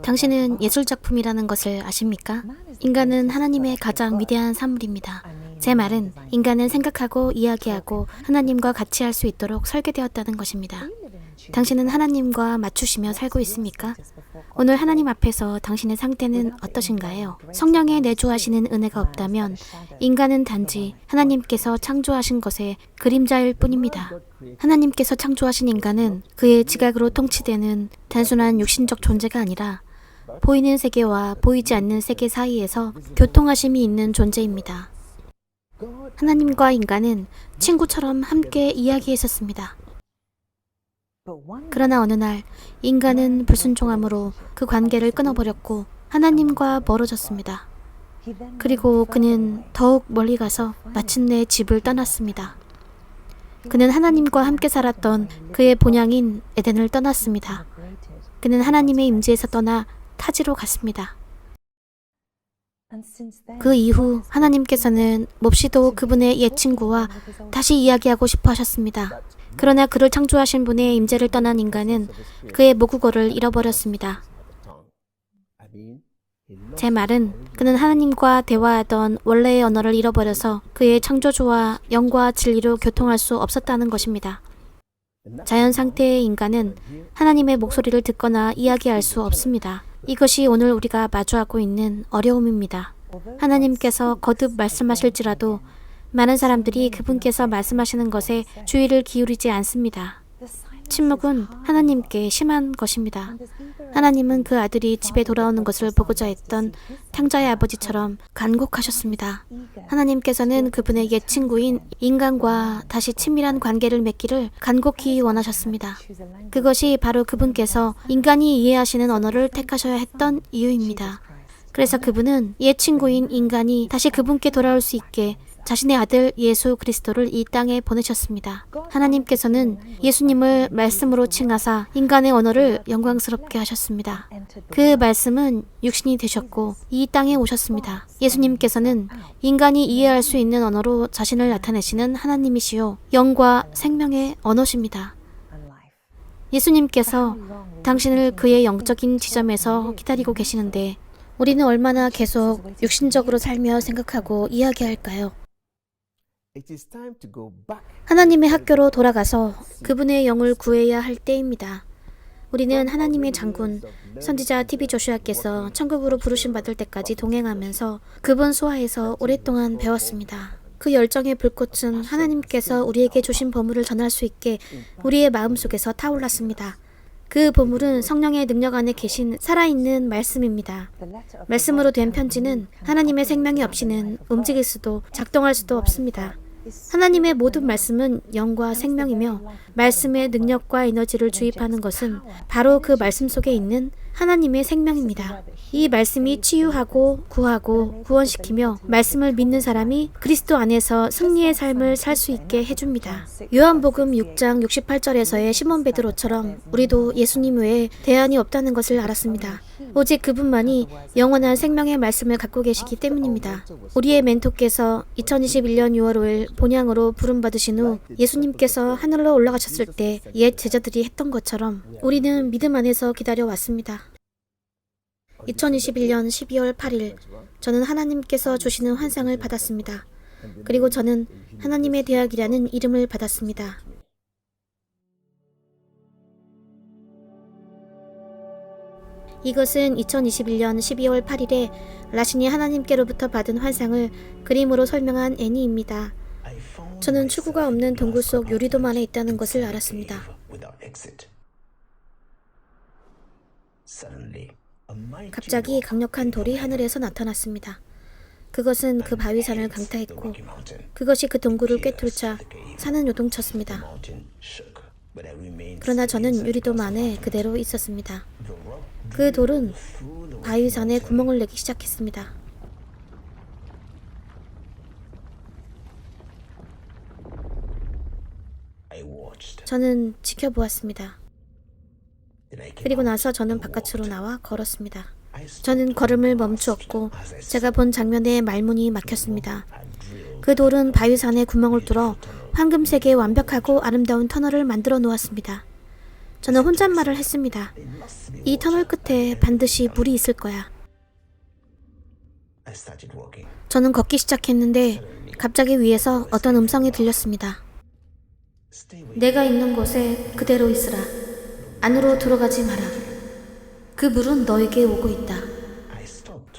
당신은 예술작품이라는 것을 아십니까? 인간은 하나님의 가장 위대한 산물입니다. 제 말은 인간은 생각하고 이야기하고 하나님과 같이 할 수 있도록 설계되었다는 것입니다. 당신은 하나님과 맞추시며 살고 있습니까? 오늘 하나님 앞에서 당신의 상태는 어떠신가요? 성령의 내주하시는 은혜가 없다면 인간은 단지 하나님께서 창조하신 것의 그림자일 뿐입니다. 하나님께서 창조하신 인간은 그의 지각으로 통치되는 단순한 육신적 존재가 아니라 보이는 세계와 보이지 않는 세계 사이에서 교통하심이 있는 존재입니다. 하나님과 인간은 친구처럼 함께 이야기했었습니다. 그러나 어느 날 인간은 불순종함으로 그 관계를 끊어버렸고 하나님과 멀어졌습니다. 그리고 그는 더욱 멀리 가서 마침내 집을 떠났습니다. 그는 하나님과 함께 살았던 그의 본향인 에덴을 떠났습니다. 그는 하나님의 임재에서 떠나 타지로 갔습니다. 그 이후 하나님께서는 몹시도 그분의 옛 친구와 다시 이야기하고 싶어 하셨습니다. 그러나 그를 창조하신 분의 임재를 떠난 인간은 그의 모국어를 잃어버렸습니다. 제 말은 그는 하나님과 대화하던 원래의 언어를 잃어버려서 그의 창조주와 영과 진리로 교통할 수 없었다는 것입니다. 자연 상태의 인간은 하나님의 목소리를 듣거나 이야기할 수 없습니다. 이것이 오늘 우리가 마주하고 있는 어려움입니다. 하나님께서 거듭 말씀하실지라도 많은 사람들이 그분께서 말씀하시는 것에 주의를 기울이지 않습니다. 침묵은 하나님께 심한 것입니다. 하나님은 그 아들이 집에 돌아오는 것을 보고자 했던 탕자의 아버지처럼 간곡하셨습니다. 하나님께서는 그분의 옛 친구인 인간과 다시 친밀한 관계를 맺기를 간곡히 원하셨습니다. 그것이 바로 그분께서 인간이 이해하시는 언어를 택하셔야 했던 이유입니다. 그래서 그분은 옛 친구인 인간이 다시 그분께 돌아올 수 있게 자신의 아들 예수 그리스도를 이 땅에 보내셨습니다. 하나님께서는 예수님을 말씀으로 칭하사 인간의 언어를 영광스럽게 하셨습니다. 그 말씀은 육신이 되셨고 이 땅에 오셨습니다. 예수님께서는 인간이 이해할 수 있는 언어로 자신을 나타내시는 하나님이시요 영과 생명의 언어십니다. 예수님께서 당신을 그의 영적인 지점에서 기다리고 계시는데 우리는 얼마나 계속 육신적으로 살며 생각하고 이야기할까요? 하나님의 학교로 돌아가서 그분의 영을 구해야 할 때입니다. 우리는 하나님의 장군, 선지자 TV 조슈아께서 천국으로 부르심 받을 때까지 동행하면서 그분 소하에서 오랫동안 배웠습니다. 그 열정의 불꽃은 하나님께서 우리에게 주신 보물을 전할 수 있게 우리의 마음속에서 타올랐습니다. 그 보물은 성령의 능력 안에 계신 살아있는 말씀입니다. 말씀으로 된 편지는 하나님의 생명이 없이는 움직일 수도 작동할 수도 없습니다. 하나님의 모든 말씀은 영과 생명이며 말씀의 능력과 에너지를 주입하는 것은 바로 그 말씀 속에 있는 하나님의 생명입니다. 이 말씀이 치유하고 구하고 구원시키며 말씀을 믿는 사람이 그리스도 안에서 승리의 삶을 살 수 있게 해줍니다. 요한복음 6장 68절에서의 시몬 베드로처럼 우리도 예수님 외에 대안이 없다는 것을 알았습니다. 오직 그분만이 영원한 생명의 말씀을 갖고 계시기 때문입니다. 우리의 멘토께서 2021년 6월 5일 본향으로 부름받으신 후 예수님께서 하늘로 올라가셨을 때 옛 제자들이 했던 것처럼 우리는 믿음 안에서 기다려왔습니다. 2021년 12월 8일 저는 하나님께서 주시는 환상을 받았습니다. 그리고 저는 하나님의 대학이라는 이름을 받았습니다. 이것은 2021년 12월 8일에 라신이 하나님께로부터 받은 환상을 그림으로 설명한 애니입니다. 저는 출구가 없는 동굴 속 유리돔 안에 있다는 것을 알았습니다. 갑자기 강력한 돌이 하늘에서 나타났습니다. 그것은 그 바위산을 강타했고 그것이 그 동굴을 꿰뚫자 산은 요동쳤습니다. 그러나 저는 유리돔 안에 그대로 있었습니다. 그 돌은 바위산에 구멍을 내기 시작했습니다. 저는 지켜보았습니다. 그리고 나서 저는 바깥으로 나와 걸었습니다. 저는 걸음을 멈추었고 제가 본 장면에 말문이 막혔습니다. 그 돌은 바위산에 구멍을 뚫어 황금색의 완벽하고 아름다운 터널을 만들어 놓았습니다. 저는 혼잣말을 했습니다. 이 터널 끝에 반드시 물이 있을 거야. 저는 걷기 시작했는데 갑자기 위에서 어떤 음성이 들렸습니다. 내가 있는 곳에 그대로 있으라. 안으로 들어가지 마라. 그 물은 너에게 오고 있다.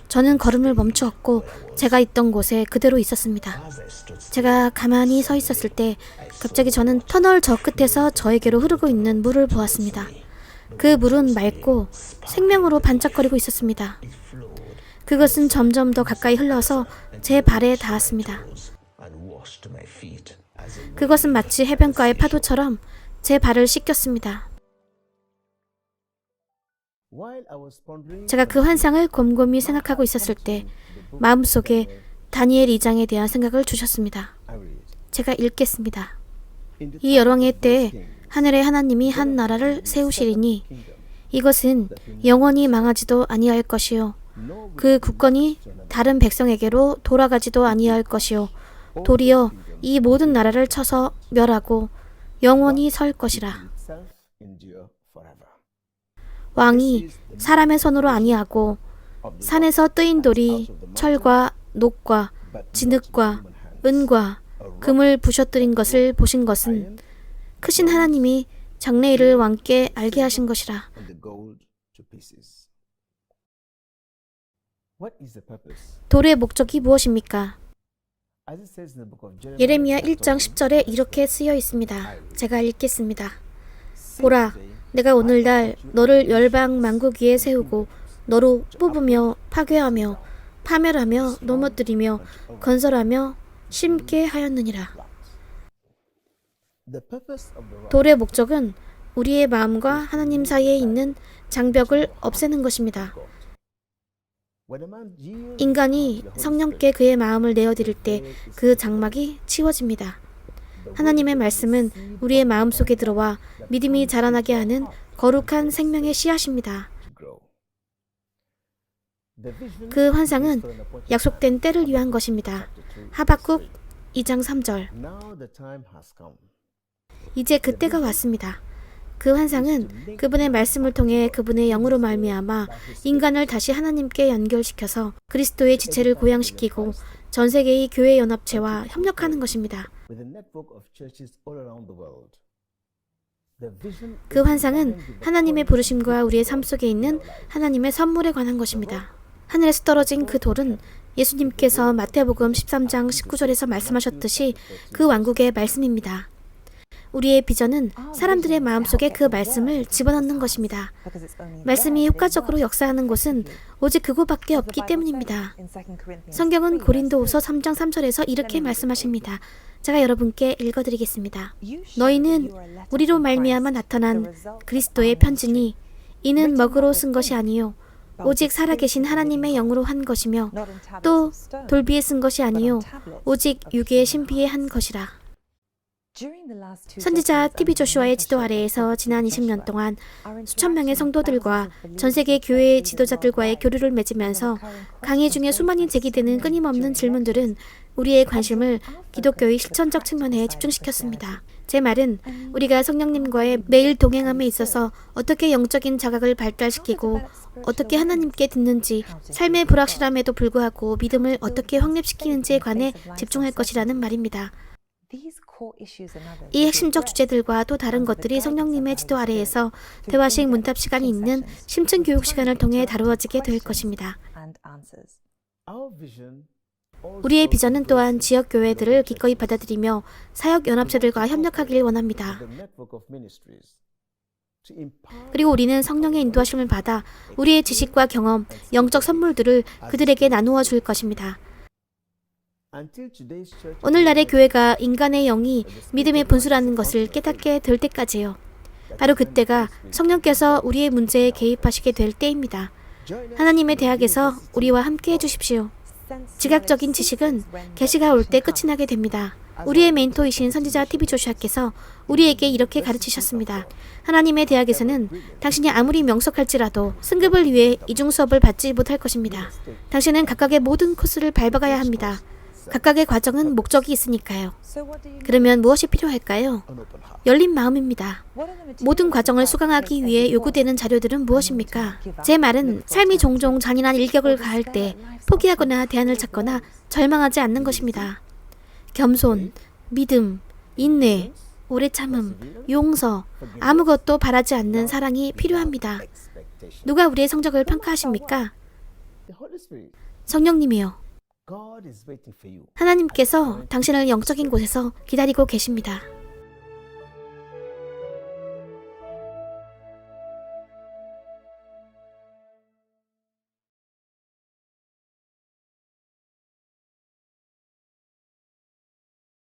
저는 걸음을 멈추었고 제가 있던 곳에 그대로 있었습니다. 제가 가만히 서 있었을 때 갑자기 저는 터널 저 끝에서 저에게로 흐르고 있는 물을 보았습니다. 그 물은 맑고 생명으로 반짝거리고 있었습니다. 그것은 점점 더 가까이 흘러서 제 발에 닿았습니다. 그것은 마치 해변가의 파도처럼 제 발을 씻겼습니다. 제가 그 환상을 곰곰이 생각하고 있었을 때 마음속에 다니엘 2장에 대한 생각을 주셨습니다. 제가 읽겠습니다. 이 열왕의 때에 하늘의 하나님이 한 나라를 세우시리니 이것은 영원히 망하지도 아니할 것이요 그 국권이 다른 백성에게로 돌아가지도 아니할 것이요 도리어 이 모든 나라를 쳐서 멸하고 영원히 설 것이라. 왕이 사람의 손으로 아니하고 산에서 뜨인 돌이 철과 녹과 진흙과 은과 금을 부셔뜨린 것을 보신 것은 크신 하나님이 장래일을 왕께 알게 하신 것이라. 돌의 목적이 무엇입니까? 예레미야 1장 10절에 이렇게 쓰여 있습니다. 제가 읽겠습니다. 보라, 내가 오늘날 너를 열방 만국 위에 세우고 너로 뽑으며 파괴하며 파멸하며 넘어뜨리며 건설하며 심게 하였느니라. 돌의 목적은 우리의 마음과 하나님 사이에 있는 장벽을 없애는 것입니다. 인간이 성령께 그의 마음을 내어드릴 때 그 장막이 치워집니다. 하나님의 말씀은 우리의 마음속에 들어와 믿음이 자라나게 하는 거룩한 생명의 씨앗입니다. 그 환상은 약속된 때를 위한 것입니다. 하박국 2장 3절. 이제 그때가 왔습니다. 그 환상은 그분의 말씀을 통해 그분의 영으로 말미암아 인간을 다시 하나님께 연결시켜서 그리스도의 지체를 고양시키고 전 세계의 교회 연합체와 협력하는 것입니다. 그 환상은 하나님의 부르심과 우리의 삶 속에 있는 하나님의 선물에 관한 것입니다. 하늘에서 떨어진 그 돌은 예수님께서 마태복음 13장 19절에서 말씀하셨듯이 그 왕국의 말씀입니다. 우리의 비전은 사람들의 마음속에 그 말씀을 집어넣는 것입니다. 말씀이 효과적으로 역사하는 곳은 오직 그곳밖에 없기 때문입니다. 성경은 고린도후서 3장 3절에서 이렇게 말씀하십니다. 제가 여러분께 읽어드리겠습니다. 너희는 우리로 말미암아 나타난 그리스도의 편지니 이는 먹으로 쓴 것이 아니요 오직 살아계신 하나님의 영으로 한 것이며 또 돌비에 쓴 것이 아니요 오직 유기의 신비에 한 것이라. 선지자 TV 조슈아의 지도 아래에서 지난 20년 동안 수천 명의 성도들과 전 세계 교회 지도자들과의 교류를 맺으면서 강의 중에 수많이 제기되는 끊임없는 질문들은 우리의 관심을 기독교의 실천적 측면에 집중시켰습니다. 제 말은 우리가 성령님과의 매일 동행함에 있어서 어떻게 영적인 자각을 발달시키고 어떻게 하나님께 듣는지, 삶의 불확실함에도 불구하고 믿음을 어떻게 확립시키는지에 관해 집중할 것이라는 말입니다. 이 핵심적 주제들과 또 다른 것들이 성령님의 지도 아래에서 대화식 문답 시간이 있는 심층 교육 시간을 통해 다루어지게 될 것입니다. 우리의 비전은 또한 지역 교회들을 기꺼이 받아들이며 사역 연합체들과 협력하길 원합니다. 그리고 우리는 성령의 인도하심을 받아 우리의 지식과 경험, 영적 선물들을 그들에게 나누어 줄 것입니다. 오늘날의 교회가 인간의 영이 믿음의 분수라는 것을 깨닫게 될 때까지요. 바로 그때가 성령께서 우리의 문제에 개입하시게 될 때입니다. 하나님의 대학에서 우리와 함께 해주십시오. 지각적인 지식은 계시가 올 때 끝이 나게 됩니다. 우리의 멘토이신 선지자 TV 조슈아께서 우리에게 이렇게 가르치셨습니다. 하나님의 대학에서는 당신이 아무리 명석할지라도 승급을 위해 이중 수업을 받지 못할 것입니다. 당신은 각각의 모든 코스를 밟아가야 합니다. 각각의 과정은 목적이 있으니까요. 그러면 무엇이 필요할까요? 열린 마음입니다. 모든 과정을 수강하기 위해 요구되는 자료들은 무엇입니까? 제 말은 삶이 종종 잔인한 일격을 가할 때 포기하거나 대안을 찾거나 절망하지 않는 것입니다. 겸손, 믿음, 인내, 오래 참음, 용서, 아무것도 바라지 않는 사랑이 필요합니다. 누가 우리의 성적을 평가하십니까? 성령님이요. 하나님께서 당신을 영적인 곳에서 기다리고 계십니다.